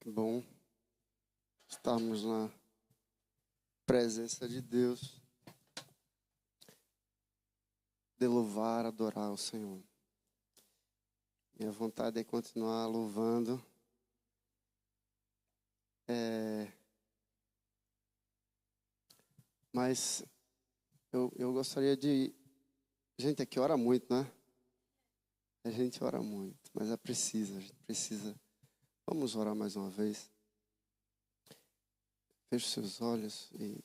Que bom estarmos na presença de Deus, de louvar, adorar o Senhor. Minha vontade é continuar louvando. Mas eu gostaria de... Gente, aqui ora muito, né? A gente ora muito, mas a gente precisa. Vamos orar mais uma vez. Feche seus olhos e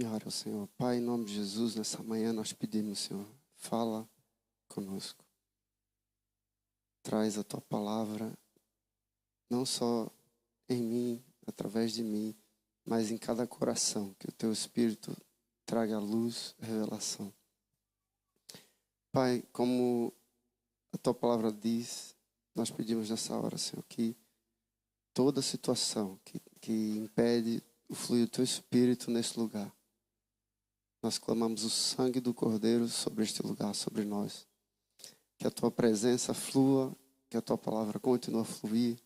ore ao Senhor. Pai, em nome de Jesus, nessa manhã nós pedimos, Senhor, fala conosco. Traz a Tua palavra, não só em mim, através de mim, mas em cada coração. Que o Teu Espírito traga luz, revelação. Pai, como a Tua palavra diz, nós pedimos nessa hora, Senhor, que toda situação que impede o fluir do Teu Espírito nesse lugar, nós clamamos o sangue do Cordeiro sobre este lugar, sobre nós. Que a Tua presença flua, que a Tua palavra continue a fluir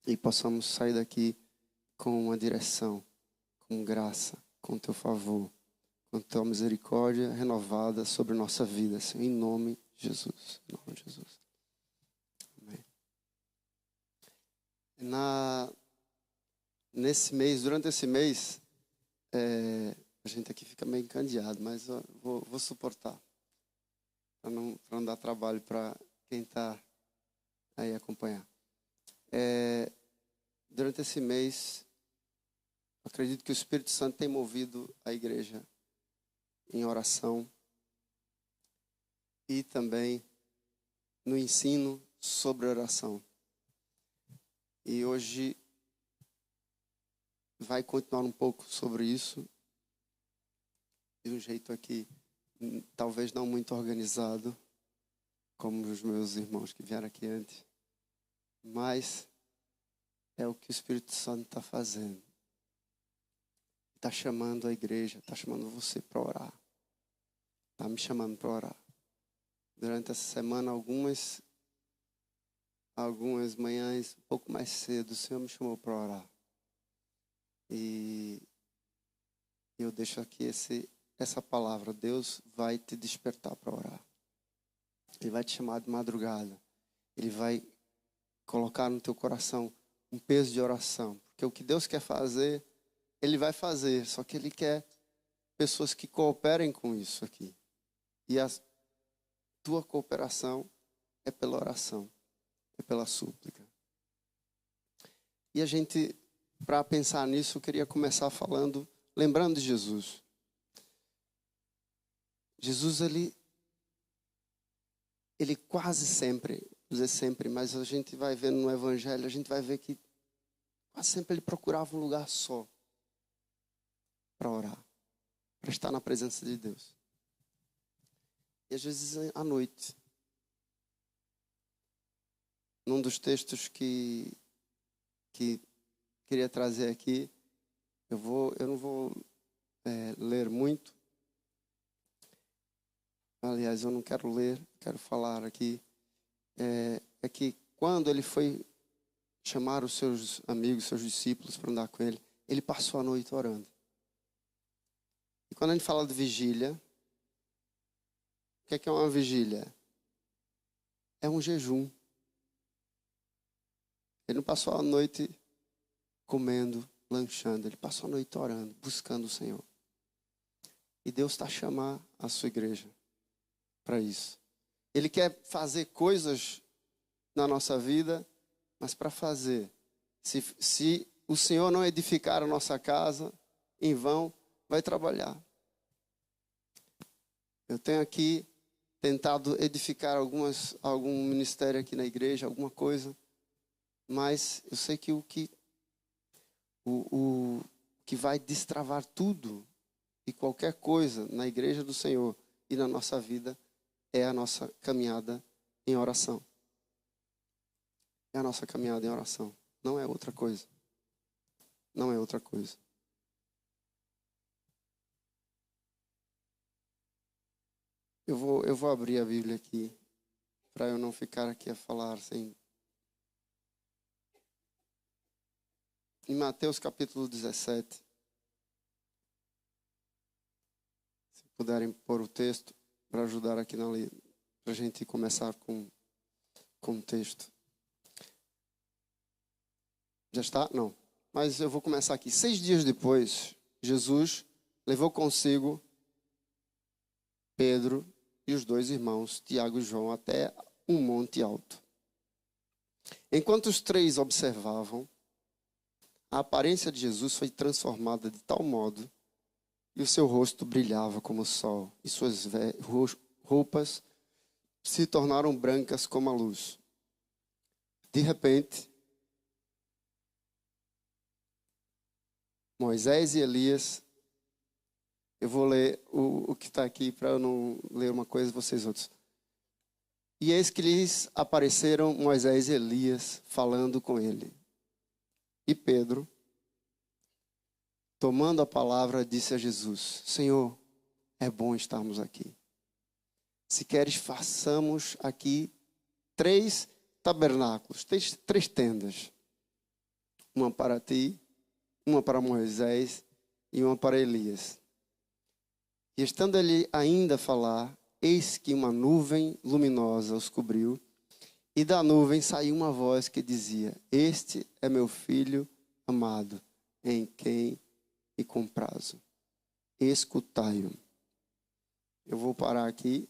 e possamos sair daqui com uma direção, com graça, com Teu favor, com Tua misericórdia renovada sobre nossa vida, Senhor, em nome de Jesus. Em nome de Jesus. Amém. Durante esse mês, a gente aqui fica meio encandeado, mas eu vou suportar, para não dar trabalho para quem está aí acompanhar. Durante esse mês, acredito que o Espírito Santo tem movido a igreja em oração e também no ensino sobre oração. E hoje vai continuar um pouco sobre isso, de um jeito aqui, talvez não muito organizado, como os meus irmãos que vieram aqui antes, mas é o que o Espírito Santo está fazendo. Está chamando a igreja, está chamando você para orar. Está me chamando para orar. Durante essa semana, algumas manhãs, um pouco mais cedo, o Senhor me chamou para orar. E eu deixo aqui essa palavra. Deus vai te despertar para orar. Ele vai te chamar de madrugada. Ele vai colocar no teu coração um peso de oração. Porque o que Deus quer fazer, Ele vai fazer. Só que Ele quer pessoas que cooperem com isso aqui. E a tua cooperação é pela oração. É pela súplica. E a gente, para pensar nisso, eu queria começar falando, lembrando de Jesus. Jesus, ele quase sempre, vou dizer sempre, mas a gente vai ver no Evangelho, a gente vai ver que quase sempre ele procurava um lugar só para orar, para estar na presença de Deus. E às vezes à noite, num dos textos que queria trazer aqui, eu não vou ler muito. Aliás, eu não quero ler, quero falar aqui. É que quando ele foi chamar os seus amigos, seus discípulos para andar com ele, ele passou a noite orando. E quando a gente fala de vigília, o que é uma vigília? É um jejum. Ele não passou a noite comendo, lanchando. Ele passou a noite orando, buscando o Senhor. E Deus está a chamar a sua igreja para isso. Ele quer fazer coisas na nossa vida, mas para fazer, se o Senhor não edificar a nossa casa, em vão, vai trabalhar. Eu tenho aqui tentado edificar algum ministério aqui na igreja, alguma coisa, mas eu sei que o que vai destravar tudo e qualquer coisa na igreja do Senhor e na nossa vida é a nossa caminhada em oração. É a nossa caminhada em oração. Não é outra coisa. Não é outra coisa. Eu vou abrir a Bíblia aqui, para eu não ficar aqui a falar sem em Mateus capítulo 17. Se puderem pôr o texto para ajudar aqui na lei, para a gente começar com o texto. Já está? Não. Mas eu vou começar aqui. 6 dias depois, Jesus levou consigo Pedro e os 2 irmãos, Tiago e João, até um monte alto. Enquanto os 3 observavam, a aparência de Jesus foi transformada de tal modo que o seu rosto brilhava como o sol e suas roupas se tornaram brancas como a luz. De repente, Moisés e Elias, eu vou ler o que está aqui para eu não ler uma coisa e vocês outros. E eis que lhes apareceram Moisés e Elias falando com ele. E Pedro, tomando a palavra, disse a Jesus: Senhor, é bom estarmos aqui. Se queres, façamos aqui 3 tabernáculos, 3 tendas. Uma para ti, uma para Moisés e uma para Elias. E estando ele ainda a falar, eis que uma nuvem luminosa os cobriu, e da nuvem saiu uma voz que dizia: Este é meu filho amado, em quem me comprazo. Escutai-o. Eu vou parar aqui.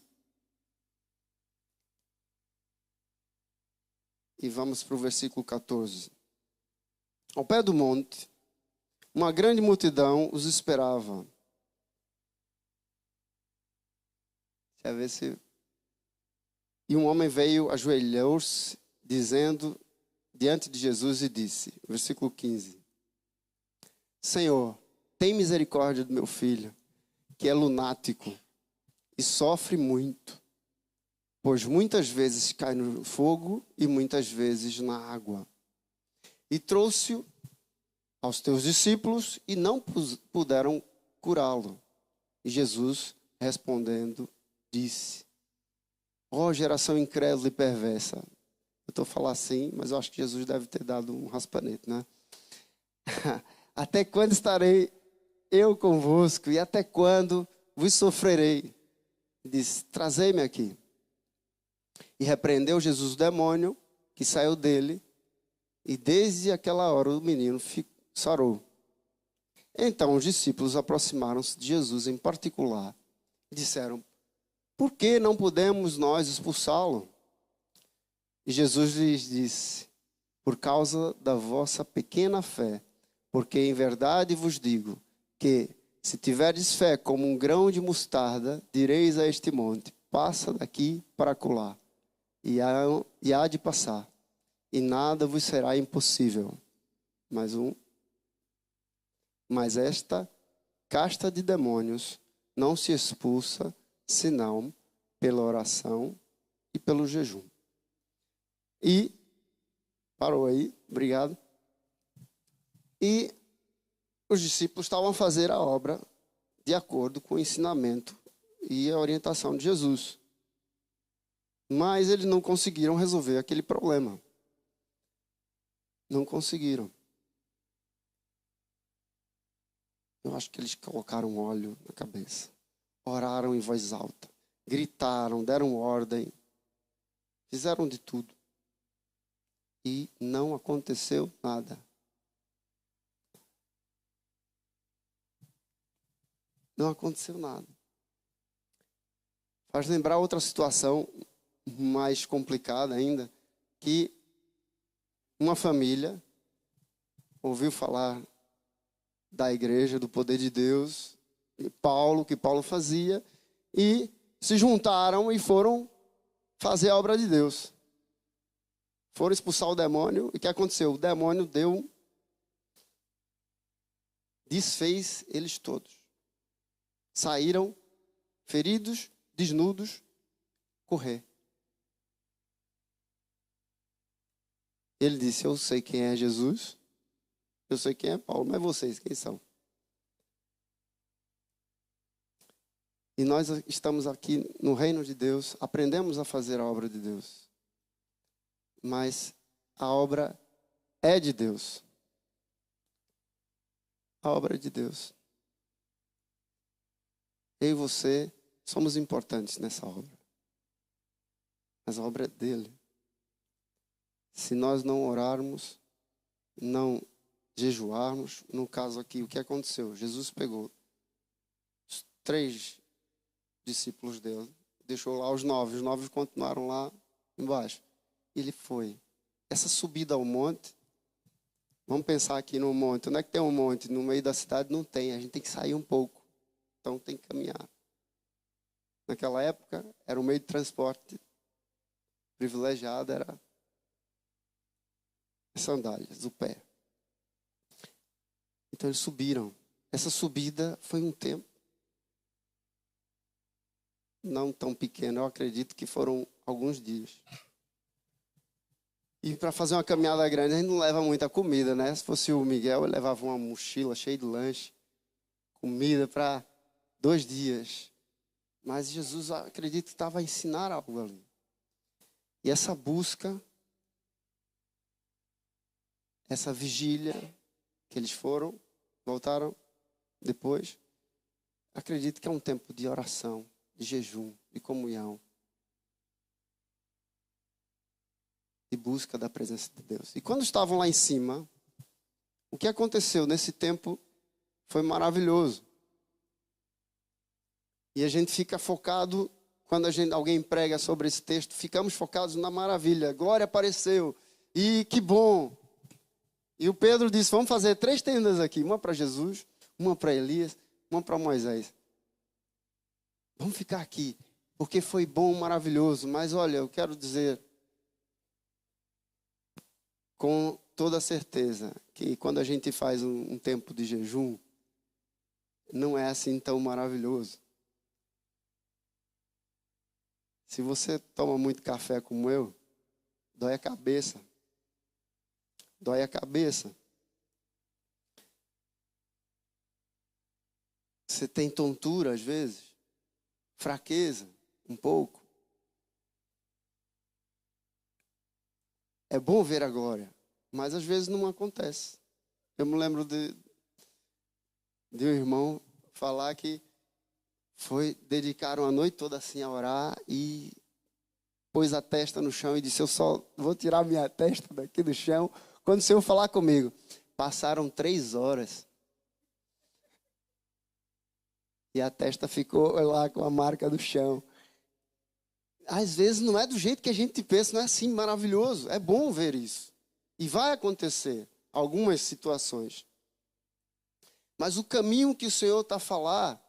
E vamos para o versículo 14. Ao pé do monte, uma grande multidão os esperava. Deixa eu ver se... E um homem veio, ajoelhou-se, dizendo diante de Jesus e disse, versículo 15: Senhor, tem misericórdia do meu filho, que é lunático e sofre muito, pois muitas vezes cai no fogo e muitas vezes na água. E trouxe-o aos teus discípulos e não puderam curá-lo. E Jesus, respondendo, disse: ó geração incrédula e perversa. Eu estou falando assim, mas eu acho que Jesus deve ter dado um raspanete, né? Até quando estarei eu convosco e até quando vos sofrerei? Diz: trazei-me aqui. E repreendeu Jesus o demônio que saiu dele, e desde aquela hora o menino sarou. Então os discípulos aproximaram-se de Jesus em particular e disseram: por que não podemos nós expulsá-lo? E Jesus lhes disse: por causa da vossa pequena fé, porque em verdade vos digo que, se tiverdes fé como um grão de mostarda, direis a este monte: passa daqui para acolá, e há de passar, e nada vos será impossível. Mas esta casta de demônios não se expulsa, senão pela oração e pelo jejum. E, parou aí, obrigado. E os discípulos estavam a fazer a obra de acordo com o ensinamento e a orientação de Jesus. Mas eles não conseguiram resolver aquele problema. Não conseguiram. Eu acho que eles colocaram óleo na cabeça. Oraram em voz alta. Gritaram, deram ordem. Fizeram de tudo. E não aconteceu nada. Não aconteceu nada. Faz lembrar outra situação mais complicada ainda, que uma família ouviu falar da igreja, do poder de Deus, de Paulo, que Paulo fazia, e se juntaram e foram fazer a obra de Deus. Foram expulsar o demônio, e o que aconteceu? O demônio desfez eles todos. Saíram feridos, desnudos, correr. Ele disse: eu sei quem é Jesus, eu sei quem é Paulo, mas vocês quem são? E nós estamos aqui no reino de Deus, aprendemos a fazer a obra de Deus. Mas a obra é de Deus. A obra é de Deus. Eu e você somos importantes nessa obra. Mas a obra é dele. Se nós não orarmos, não jejuarmos, no caso aqui, o que aconteceu? Jesus pegou os 3 discípulos dele, deixou lá os 9 continuaram lá embaixo. Ele foi. Essa subida ao monte, vamos pensar aqui no monte. Onde é que tem um monte? No meio da cidade não tem, a gente tem que sair um pouco. Então tem que caminhar. Naquela época, era um meio de transporte privilegiado, era sandálias, o pé. Então eles subiram. Essa subida foi um tempo não tão pequeno, eu acredito que foram alguns dias. E para fazer uma caminhada grande, a gente não leva muita comida, né? Se fosse o Miguel, ele levava uma mochila cheia de lanche, comida para 2 dias. Mas Jesus, acredito que estava a ensinar algo ali. E essa busca, essa vigília que eles foram, voltaram depois, acredito que é um tempo de oração, de jejum, de comunhão, de busca da presença de Deus. E quando estavam lá em cima, o que aconteceu nesse tempo foi maravilhoso. E a gente fica focado, quando alguém prega sobre esse texto, ficamos focados na maravilha. Glória apareceu. E que bom. E o Pedro disse, vamos fazer 3 tendas aqui. Uma para Jesus, uma para Elias, uma para Moisés. Vamos ficar aqui, porque foi bom, maravilhoso. Mas olha, eu quero dizer com toda certeza que quando a gente faz um tempo de jejum, não é assim tão maravilhoso. Se você toma muito café como eu, dói a cabeça. Dói a cabeça. Você tem tontura às vezes, fraqueza, um pouco. É bom ver a glória, mas às vezes não acontece. Eu me lembro de um irmão falar que dedicaram a noite toda assim a orar e pôs a testa no chão e disse, eu só vou tirar minha testa daqui do chão quando o Senhor falar comigo. Passaram 3 horas. E a testa ficou lá com a marca do chão. Às vezes não é do jeito que a gente pensa, não é assim maravilhoso. É bom ver isso. E vai acontecer algumas situações. Mas o caminho que o Senhor está a falar,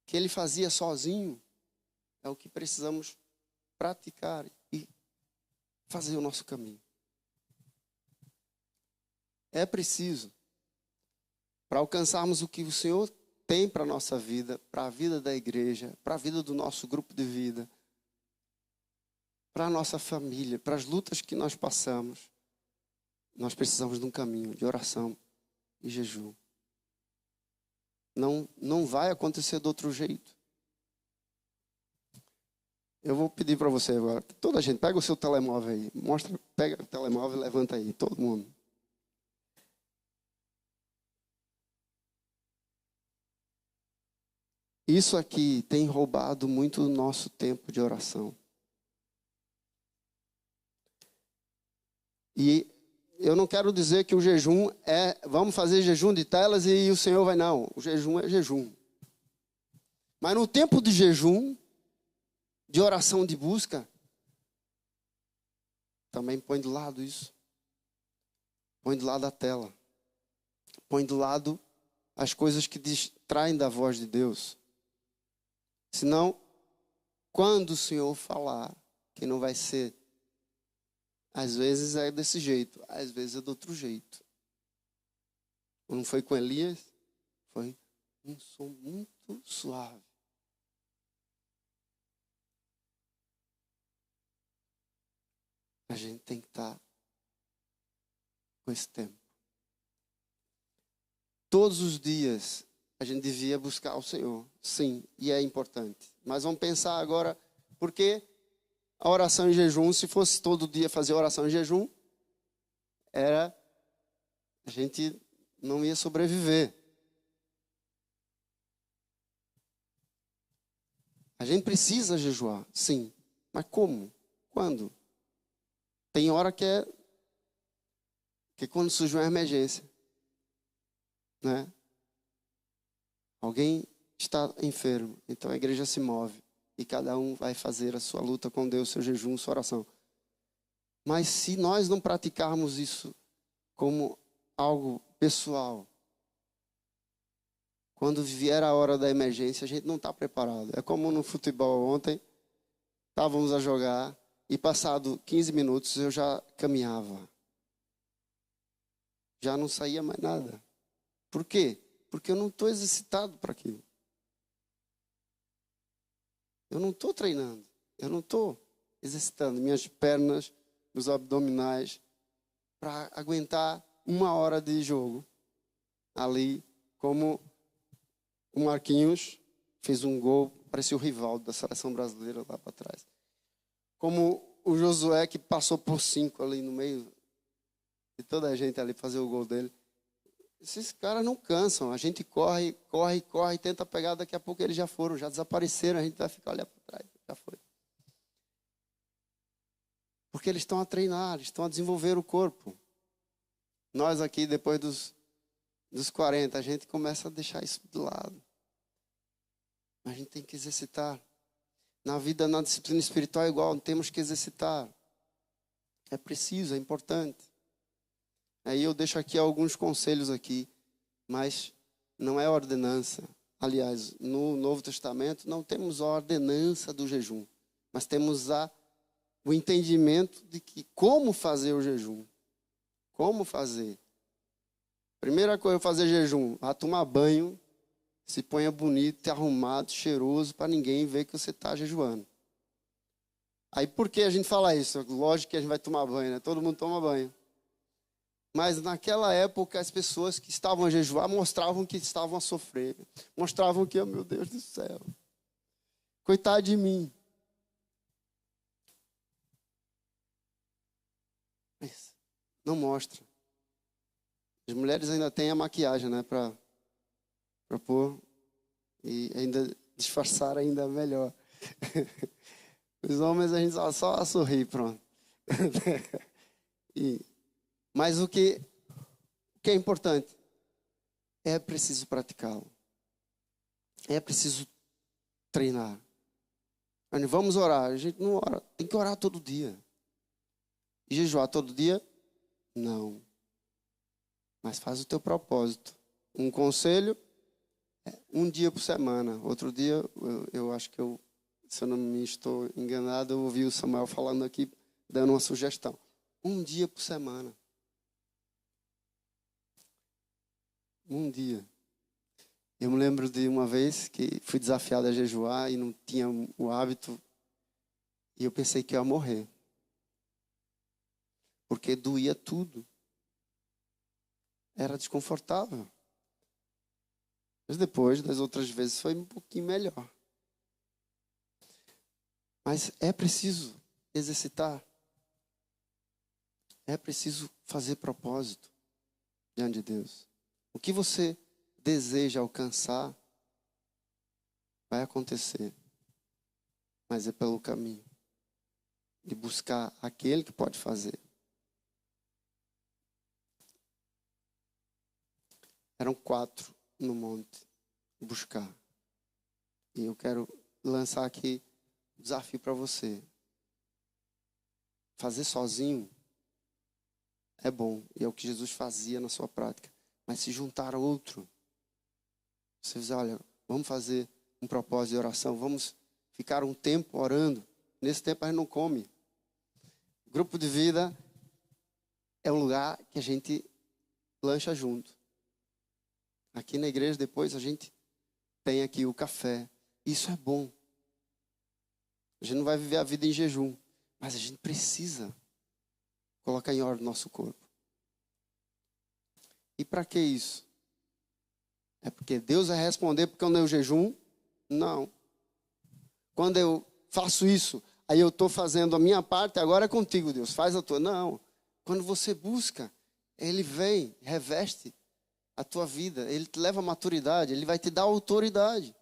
que Ele fazia sozinho, é o que precisamos praticar e fazer o nosso caminho. É preciso, para alcançarmos o que o Senhor tem para a nossa vida, para a vida da igreja, para a vida do nosso grupo de vida, para a nossa família, para as lutas que nós passamos, nós precisamos de um caminho de oração e jejum. Não vai acontecer de outro jeito. Eu vou pedir para você agora, toda a gente, pega o seu telemóvel aí, pega o telemóvel e levanta aí, todo mundo. Isso aqui tem roubado muito do nosso tempo de oração. E eu não quero dizer que o jejum vamos fazer jejum de telas e o Senhor vai, não. O jejum é jejum. Mas no tempo de jejum, de oração, de busca, também põe do lado isso. Põe do lado a tela. Põe do lado as coisas que distraem da voz de Deus. Senão, quando o Senhor falar, que não vai ser, às vezes é desse jeito, às vezes é de outro jeito. Não foi com Elias, foi um som muito suave. A gente tem que estar com esse tempo. Todos os dias a gente devia buscar o Senhor. Sim, e é importante. Mas vamos pensar agora, porque a oração em jejum, se fosse todo dia fazer oração em jejum, a gente não ia sobreviver. A gente precisa jejuar, sim. Mas como? Quando? Tem hora que quando surge uma emergência, né? Alguém está enfermo, então a igreja se move e cada um vai fazer a sua luta com Deus, seu jejum, sua oração. Mas se nós não praticarmos isso como algo pessoal, quando vier a hora da emergência, a gente não está preparado. É como no futebol ontem, estávamos a jogar e passado 15 minutos eu já caminhava. Já não saía mais nada. Por quê? Porque eu não estou exercitado para aquilo. Eu não estou treinando. Eu não estou exercitando minhas pernas, meus abdominais, para aguentar 1 hora de jogo. Ali, como o Marquinhos fez um gol, parecia o Rivaldo da seleção brasileira lá para trás. Como o Josué, que passou por 5 ali no meio de toda a gente ali fazer o gol dele. Esses caras não cansam. A gente corre, tenta pegar, daqui a pouco eles já foram, já desapareceram, a gente vai ficar olhando para trás, já foi. Porque eles estão a treinar, eles estão a desenvolver o corpo. Nós aqui, depois dos 40, a gente começa a deixar isso de lado. Mas a gente tem que exercitar. Na vida, na disciplina espiritual é igual, temos que exercitar. É preciso, é importante. Aí eu deixo aqui alguns conselhos aqui, mas não é ordenança. Aliás, no Novo Testamento não temos a ordenança do jejum, mas temos o entendimento de que como fazer o jejum. Como fazer? Primeira coisa, fazer jejum, a tomar banho, se ponha bonito, arrumado, cheiroso, para ninguém ver que você está jejuando. Aí por que a gente fala isso? Lógico que a gente vai tomar banho, né? Todo mundo toma banho. Mas naquela época as pessoas que estavam a jejuar mostravam que estavam a sofrer. Mostravam que, oh, meu Deus do céu, coitado de mim. Mas não mostra. As mulheres ainda têm a maquiagem, né, para pôr e ainda disfarçar ainda melhor. Os homens a gente só sorri, pronto. Mas o que é importante é preciso praticá-lo. É preciso treinar. Vamos orar. A gente não ora. Tem que orar todo dia. E jejuar todo dia? Não. Mas faz o teu propósito. Um conselho, 1 dia por semana. Outro dia, eu acho que se eu não me estou enganado, eu ouvi o Samuel falando aqui, dando uma sugestão. 1 dia por semana. 1 dia. Eu me lembro de uma vez que fui desafiado a jejuar e não tinha o hábito. E eu pensei que eu ia morrer. Porque doía tudo. Era desconfortável. Mas depois, das outras vezes, foi um pouquinho melhor. Mas é preciso exercitar. É preciso fazer propósito diante de Deus. O que você deseja alcançar vai acontecer. Mas é pelo caminho de buscar aquele que pode fazer. Eram 4 no monte buscar. E eu quero lançar aqui um desafio para você. Fazer sozinho é bom. E é o que Jesus fazia na sua prática. Mas se juntar a outro, você diz, olha, vamos fazer um propósito de oração, vamos ficar um tempo orando. Nesse tempo a gente não come. O grupo de vida é um lugar que a gente lancha junto. Aqui na igreja depois a gente tem aqui o café. Isso é bom. A gente não vai viver a vida em jejum, mas a gente precisa colocar em ordem o nosso corpo. E para que isso? É porque Deus vai responder porque eu jejum? Não. Quando eu faço isso, aí eu estou fazendo a minha parte, agora é contigo, Deus, faz a tua. Não. Quando você busca, Ele vem, reveste a tua vida, ele te leva à maturidade, ele vai te dar autoridade.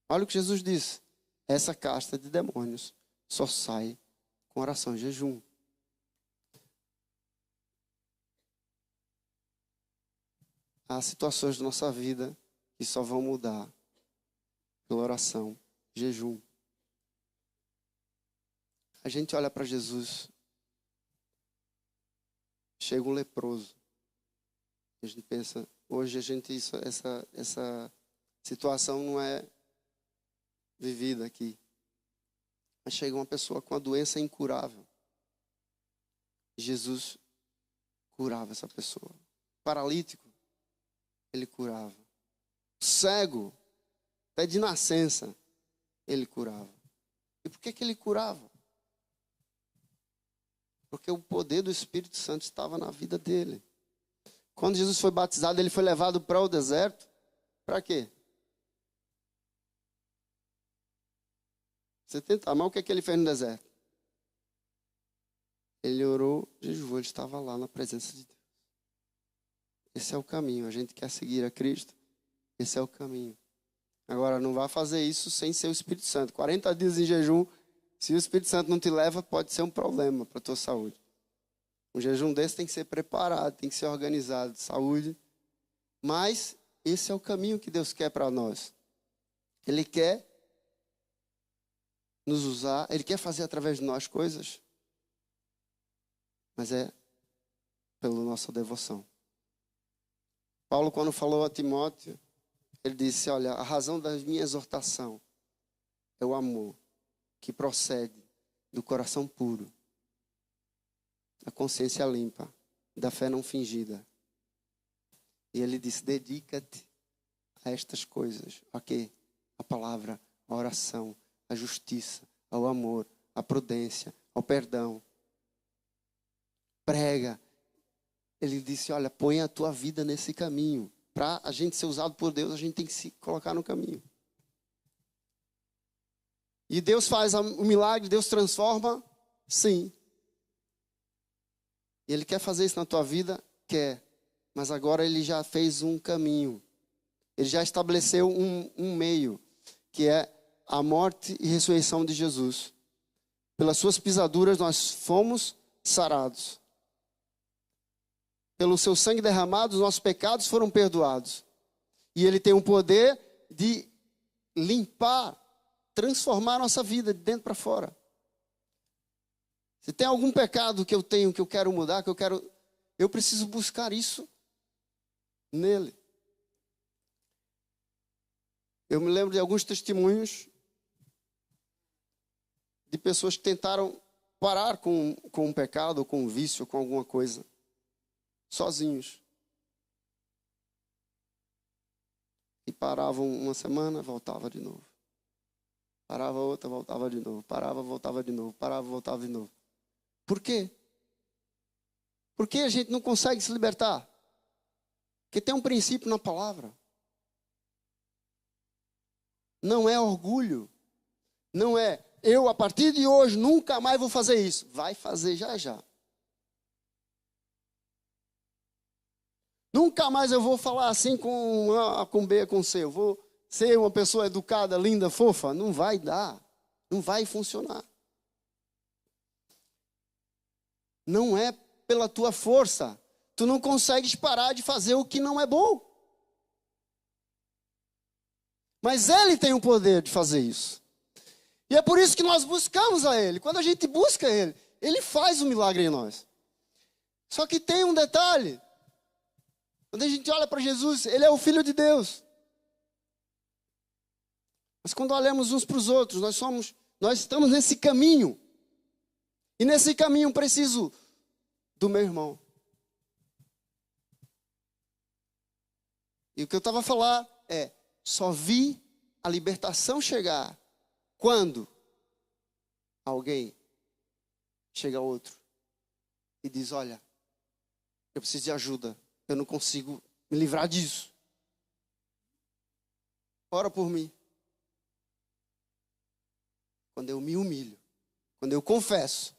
Olha o que Jesus disse. Essa casta de demônios só sai com oração e jejum. Há situações da nossa vida que só vão mudar pela oração, jejum. A gente olha para Jesus, chega um leproso. A gente pensa, hoje essa situação não é vivida aqui. Mas chega uma pessoa com uma doença incurável. Jesus curava essa pessoa. Paralítico, ele curava. Cego, até de nascença, ele curava. E por que ele curava? Porque o poder do Espírito Santo estava na vida dele. Quando Jesus foi batizado, ele foi levado para o deserto. Para quê? Você tenta amar, o que ele fez no deserto? Ele orou, jejuou, ele estava lá na presença de Deus. Esse é o caminho. A gente quer seguir a Cristo. Esse é o caminho. Agora, não vá fazer isso sem ser o Espírito Santo. 40 dias em jejum, se o Espírito Santo não te leva, pode ser um problema para a tua saúde. Um jejum desse tem que ser preparado, tem que ser organizado, saúde. Mas esse é o caminho que Deus quer para nós. Ele quer nos usar, Ele quer fazer através de nós coisas, mas é pela nossa devoção. Paulo, quando falou a Timóteo, ele disse, olha, a razão da minha exortação é o amor que procede do coração puro, da consciência limpa, da fé não fingida. E ele disse, dedica-te a estas coisas. A quê? A palavra, a oração, a justiça, ao amor, à prudência, ao perdão. Prega. Ele disse, olha, põe a tua vida nesse caminho. Para a gente ser usado por Deus, a gente tem que se colocar no caminho. E Deus faz o milagre, Deus transforma? Sim. E Ele quer fazer isso na tua vida? Quer. Mas agora Ele já fez um caminho. Ele já estabeleceu um meio, que é a morte e ressurreição de Jesus. Pelas suas pisaduras nós fomos sarados. Pelo seu sangue derramado, os nossos pecados foram perdoados. E Ele tem o poder de limpar, transformar a nossa vida de dentro para fora. Se tem algum pecado que eu tenho, que eu quero mudar, eu preciso buscar isso nele. Eu me lembro de alguns testemunhos de pessoas que tentaram parar com um pecado, ou com um vício, ou com alguma coisa, sozinhos. E paravam uma semana, voltava de novo. Parava outra, voltava de novo. Parava, voltava de novo. Parava, voltava de novo. Por quê? Por que a gente não consegue se libertar? Porque tem um princípio na palavra. Não é orgulho. Não é, eu a partir de hoje nunca mais vou fazer isso. Vai fazer já já. Nunca mais eu vou falar assim com A, com B, com C. Eu vou ser uma pessoa educada, linda, fofa. Não vai dar. Não vai funcionar. Não é pela tua força. Tu não consegues parar de fazer o que não é bom. Mas Ele tem o poder de fazer isso. E é por isso que nós buscamos a Ele. Quando a gente busca Ele, Ele faz um milagre em nós. Só que tem um detalhe. Quando a gente olha para Jesus, Ele é o Filho de Deus. Mas quando olhamos uns para os outros, nós estamos nesse caminho. E nesse caminho preciso do meu irmão. E o que eu estava a falar é, só vi a libertação chegar quando alguém chega a outro e diz, olha, eu preciso de ajuda, eu não consigo me livrar disso. Ora por mim. Quando eu me humilho, quando eu confesso,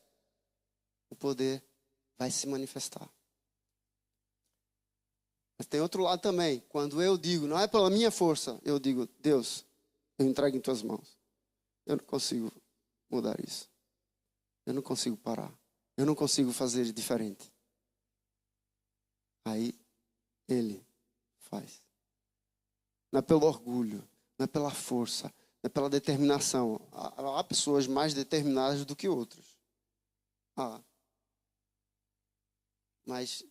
o poder vai se manifestar. Mas tem outro lado também. Quando eu digo, não é pela minha força, eu digo, Deus, eu entrego em tuas mãos. Eu não consigo mudar isso. Eu não consigo parar. Eu não consigo fazer diferente. Aí, Ele faz. Não é pelo orgulho, não é pela força, não é pela determinação. Há pessoas mais determinadas do que outras. Mas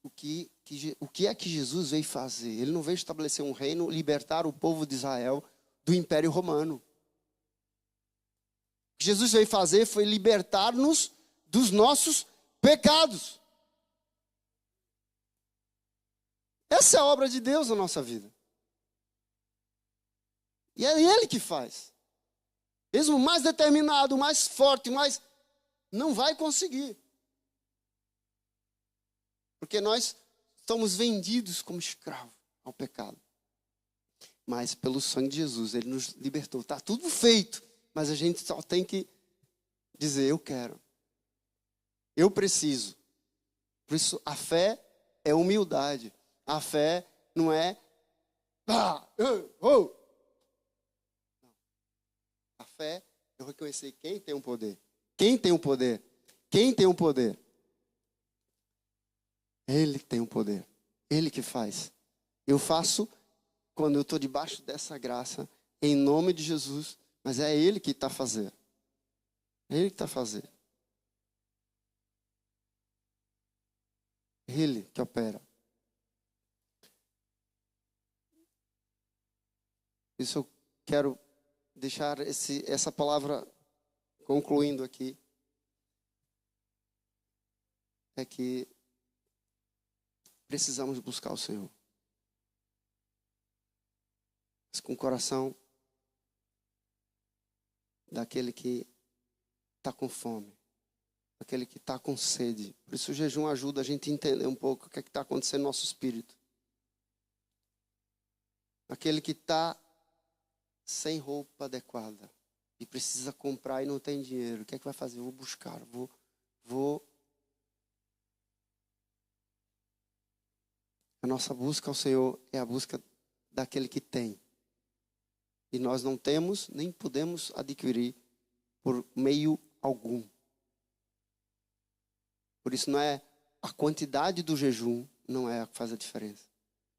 o que é que Jesus veio fazer? Ele não veio estabelecer um reino, libertar o povo de Israel do Império Romano. O que Jesus veio fazer foi libertar-nos dos nossos pecados. Essa é a obra de Deus na nossa vida. E é Ele que faz. Mesmo mais determinado, mais forte, mais... não vai conseguir. Porque nós estamos vendidos como escravos ao pecado. Mas pelo sangue de Jesus, Ele nos libertou. Está tudo feito. Mas a gente só tem que dizer, eu quero. Eu preciso. Por isso, a fé é humildade. A fé não é... Não. A fé é eu reconhecer quem tem o poder. Quem tem o poder? Quem tem o poder? Ele tem o poder. Ele que faz. Eu faço quando eu estou debaixo dessa graça, em nome de Jesus, mas é Ele que está fazendo. É Ele que está fazendo. Ele que opera. Isso eu quero deixar essa palavra concluindo aqui. É que precisamos buscar o Senhor. Mas com o coração daquele que está com fome. Daquele que está com sede. Por isso o jejum ajuda a gente a entender um pouco o que é que está acontecendo no nosso espírito. Aquele que está sem roupa adequada e precisa comprar e não tem dinheiro. O que é que vai fazer? Eu vou buscar, vou. A nossa busca ao Senhor é a busca daquele que tem. E nós não temos, nem podemos adquirir por meio algum. Por isso não é a quantidade do jejum, não é a que faz a diferença.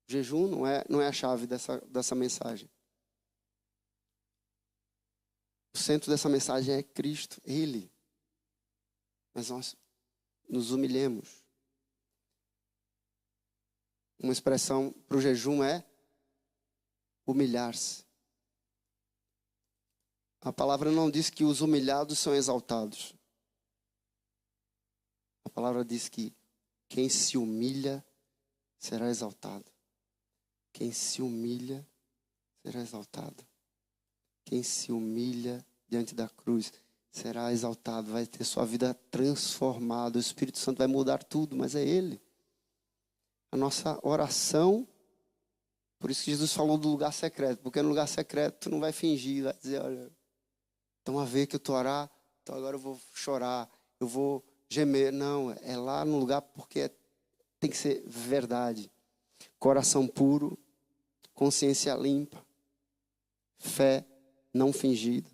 O jejum não é a chave dessa mensagem. O centro dessa mensagem é Cristo, Ele. Mas nós nos humilhemos. Uma expressão para o jejum é humilhar-se. A palavra não diz que os humilhados são exaltados. A palavra diz que quem se humilha será exaltado. Quem se humilha será exaltado. Quem se humilha diante da cruz será exaltado, vai ter sua vida transformada. O Espírito Santo vai mudar tudo, mas é Ele. A nossa oração, por isso que Jesus falou do lugar secreto, porque no lugar secreto tu não vai fingir, vai dizer, olha, estão a ver que eu estou a orar, então agora eu vou chorar, eu vou gemer. Não, é lá no lugar porque tem que ser verdade. Coração puro, consciência limpa, fé não fingida.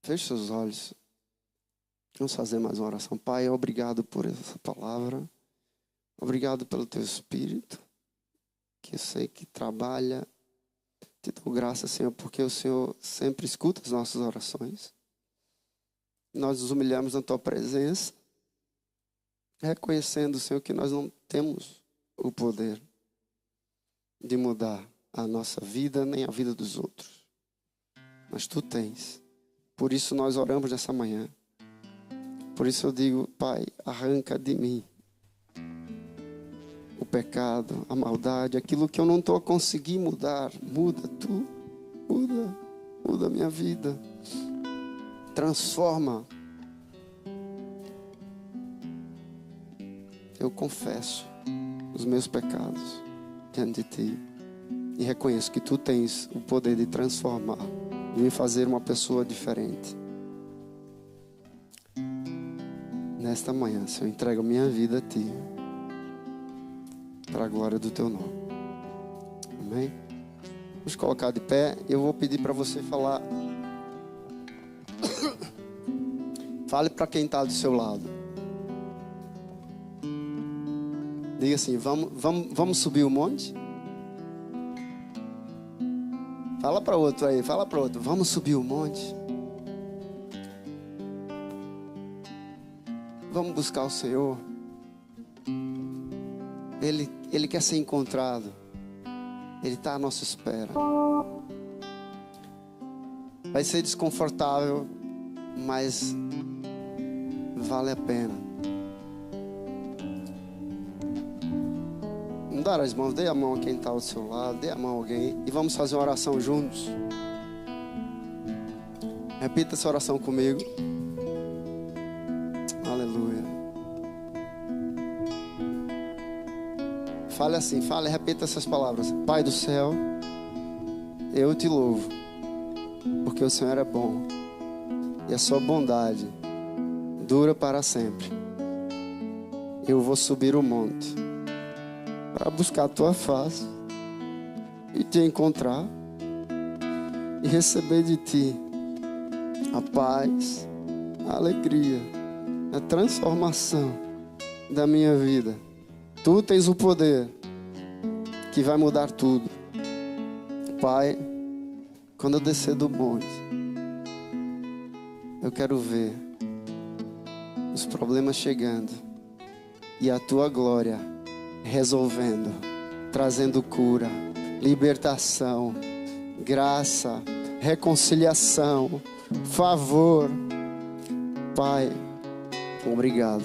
Feche seus olhos. Vamos fazer mais uma oração. Pai, obrigado por essa palavra. Obrigado pelo teu Espírito, que eu sei que trabalha. Te dou graças, Senhor, porque o Senhor sempre escuta as nossas orações. Nós nos humilhamos na tua presença, reconhecendo, Senhor, que nós não temos o poder de mudar a nossa vida, nem a vida dos outros. Mas tu tens. Por isso nós oramos nessa manhã. Por isso eu digo, Pai, arranca de mim o pecado, a maldade, aquilo que eu não estou a conseguir mudar. Muda tu, muda a minha vida. Transforma. Eu confesso os meus pecados diante de ti e reconheço que tu tens o poder de transformar, de me fazer uma pessoa diferente. nesta manhã, Senhor, eu entrego a minha vida a Ti, para a glória do Teu nome. Amém? Vamos colocar de pé. Eu vou pedir para você falar. Fale para quem está do seu lado. Diga assim: vamos subir o monte? Fala para outro aí, fala para outro. Vamos subir o monte? Vamos buscar o Senhor. Ele quer ser encontrado. Ele está à nossa espera. Vai ser desconfortável, mas vale a pena. Não dar as mãos, dê a mão a quem está ao seu lado, dê a mão a alguém e vamos fazer uma oração juntos. Repita essa oração comigo. Aleluia. Fale assim, repita essas palavras. Pai do céu, eu te louvo, porque o Senhor é bom e a sua bondade dura para sempre. Eu vou subir o monte para buscar a tua face e te encontrar e receber de ti a paz, a alegria, a transformação da minha vida. Tu tens o poder que vai mudar tudo. Pai, quando eu descer do monte, eu quero ver os problemas chegando e a tua glória resolvendo, trazendo cura, libertação, graça, reconciliação, favor. Pai, obrigado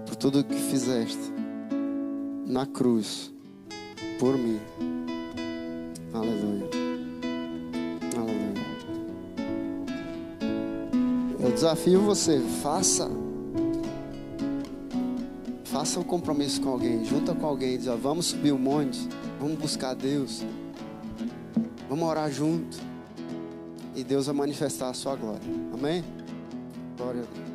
por tudo que fizeste na cruz por mim. Aleluia. Aleluia. Eu desafio você, faça um compromisso com alguém, junta com alguém, diz: ó, vamos subir o monte, vamos buscar Deus, vamos orar junto e Deus vai manifestar a sua glória. Amém? Glória a Deus.